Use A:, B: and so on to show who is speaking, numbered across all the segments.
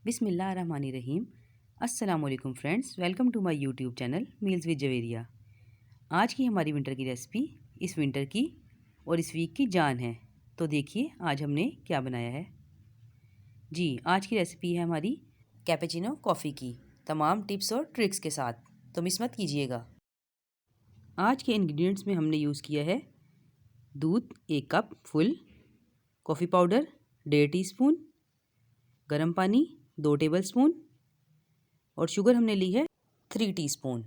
A: बिस्मिल्लाहिर्रहमानिर्रहीम। अस्सलामुअलैकुम friends, welcome to my YouTube channel meals with Javeria. आज की हमारी विंटर की रेसिपी इस विंटर की और इस वीक की जान है। तो देखिए आज हमने क्या बनाया है। जी, आज की रेसिपी है हमारी कैपेचिनो कॉफ़ी की, तमाम टिप्स और ट्रिक्स के साथ, तो मिस मत कीजिएगा। आज के इंग्रेडिएंट्स में हमने यूज़ किया है दूध 1 cup full, coffee powder 1.5 teaspoon, गर्म पानी 2 टेबलस्पून और शुगर हमने ली है 3 टीस्पून।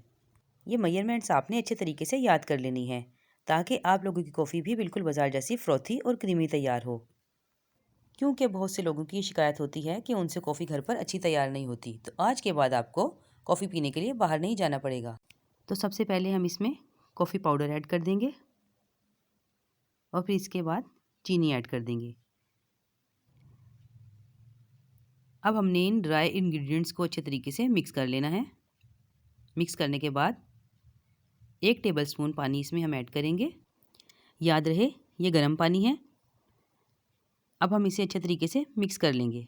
A: ये मेजरमेंट्स आपने अच्छे तरीके से याद कर लेनी है ताकि आप लोगों की कॉफ़ी भी बिल्कुल बाजार जैसी फ्रोथी और क्रीमी तैयार हो। क्योंकि बहुत से लोगों की शिकायत होती है कि उनसे कॉफ़ी घर पर अच्छी तैयार नहीं होती, तो आज के बाद आपको कॉफ़ी पीने के लिए बाहर नहीं जाना पड़ेगा। तो सबसे पहले हम इसमें कॉफ़ी पाउडर ऐड कर देंगे और फिर इसके बाद चीनी ऐड कर देंगे। अब हमने इन ड्राई इंग्रेडिएंट्स को अच्छे तरीके से मिक्स कर लेना है। मिक्स करने के बाद 1 टेबलस्पून पानी इसमें हम ऐड करेंगे। याद रहे ये गर्म पानी है। अब हम इसे अच्छे तरीके से मिक्स कर लेंगे।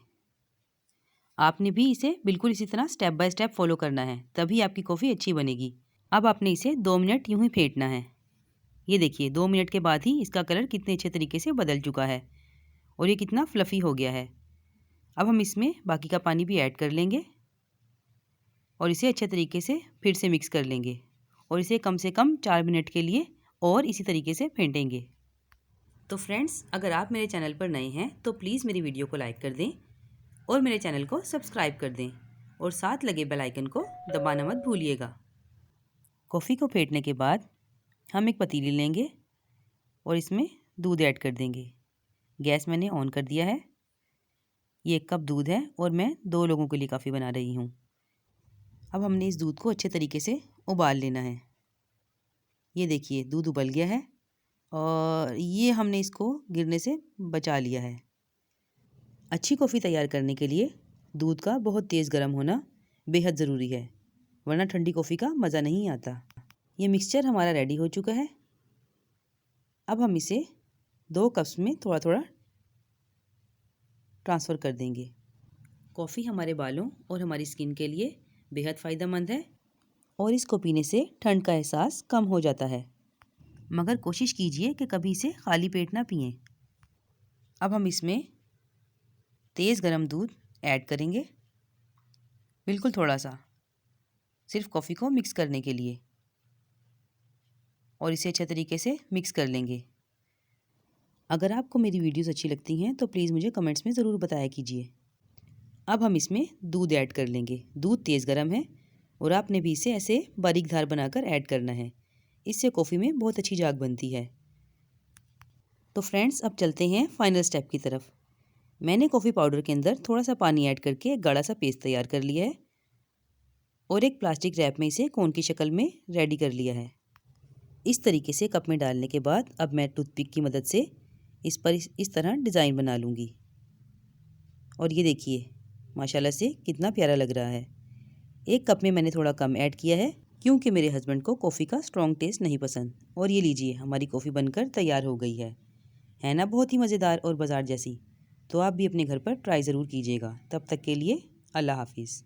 A: आपने भी इसे बिल्कुल इसी तरह स्टेप बाय स्टेप फॉलो करना है, तभी आपकी कॉफ़ी अच्छी बनेगी। अब आपने इसे 2 मिनट यूं ही फेंटना है। ये देखिए 2 मिनट के बाद ही इसका कलर कितने अच्छे तरीके से बदल चुका है और ये कितना फ्लफ़ी हो गया है। अब हम इसमें बाकी का पानी भी ऐड कर लेंगे और इसे अच्छे तरीके से फिर से मिक्स कर लेंगे और इसे कम से कम 4 मिनट के लिए और इसी तरीके से फेंटेंगे। तो फ्रेंड्स, अगर आप मेरे चैनल पर नए हैं तो प्लीज़ मेरी वीडियो को लाइक कर दें और मेरे चैनल को सब्सक्राइब कर दें और साथ लगे बेल आइकन को दबाना मत भूलिएगा। कॉफ़ी को फेंटने के बाद हम एक पतीली लेंगे और इसमें दूध ऐड कर देंगे। गैस मैंने ऑन कर दिया है। ये 1 कप दूध है और मैं 2 लोगों के लिए काफ़ी बना रही हूँ। अब हमने इस दूध को अच्छे तरीके से उबाल लेना है। ये देखिए दूध उबल गया है और ये हमने इसको गिरने से बचा लिया है। अच्छी कॉफ़ी तैयार करने के लिए दूध का बहुत तेज़ गर्म होना बेहद ज़रूरी है, वरना ठंडी कॉफ़ी का मज़ा नहीं आता। ये मिक्सचर हमारा रेडी हो चुका है। अब हम इसे 2 कप्स में थोड़ा थोड़ा ट्रांसफ़र कर देंगे। कॉफ़ी हमारे बालों और हमारी स्किन के लिए बेहद फ़ायदेमंद है और इसको पीने से ठंड का एहसास कम हो जाता है, मगर कोशिश कीजिए कि कभी इसे खाली पेट ना पिएं। अब हम इसमें तेज़ गरम दूध ऐड करेंगे, बिल्कुल थोड़ा सा, सिर्फ कॉफ़ी को मिक्स करने के लिए, और इसे अच्छे तरीके से मिक्स कर लेंगे। अगर आपको मेरी वीडियोस अच्छी लगती हैं तो प्लीज़ मुझे कमेंट्स में ज़रूर बताया कीजिए। अब हम इसमें दूध ऐड कर लेंगे। दूध तेज़ गरम है और आपने भी इसे ऐसे बारीक धार बनाकर ऐड करना है, इससे कॉफ़ी में बहुत अच्छी झाग बनती है। तो फ्रेंड्स, अब चलते हैं फाइनल स्टेप की तरफ। मैंने कॉफ़ी पाउडर के अंदर थोड़ा सा पानी ऐड करके एक गाढ़ा सा पेस्ट तैयार कर लिया है और एक प्लास्टिक रैप में इसे कोन की शक्ल में रेडी कर लिया है। इस तरीके से कप में डालने के बाद अब मैं टूथपिक की मदद से इस पर इस तरह डिज़ाइन बना लूँगी और ये देखिए माशाल्लाह से कितना प्यारा लग रहा है। 1 कप में मैंने थोड़ा कम ऐड किया है क्योंकि मेरे हस्बैंड को कॉफ़ी का स्ट्रॉन्ग टेस्ट नहीं पसंद। और ये लीजिए हमारी कॉफ़ी बनकर तैयार हो गई है ना बहुत ही मज़ेदार और बाज़ार जैसी। तो आप भी अपने घर पर ट्राई ज़रूर कीजिएगा। तब तक के लिए अल्लाह हाफ़िज़।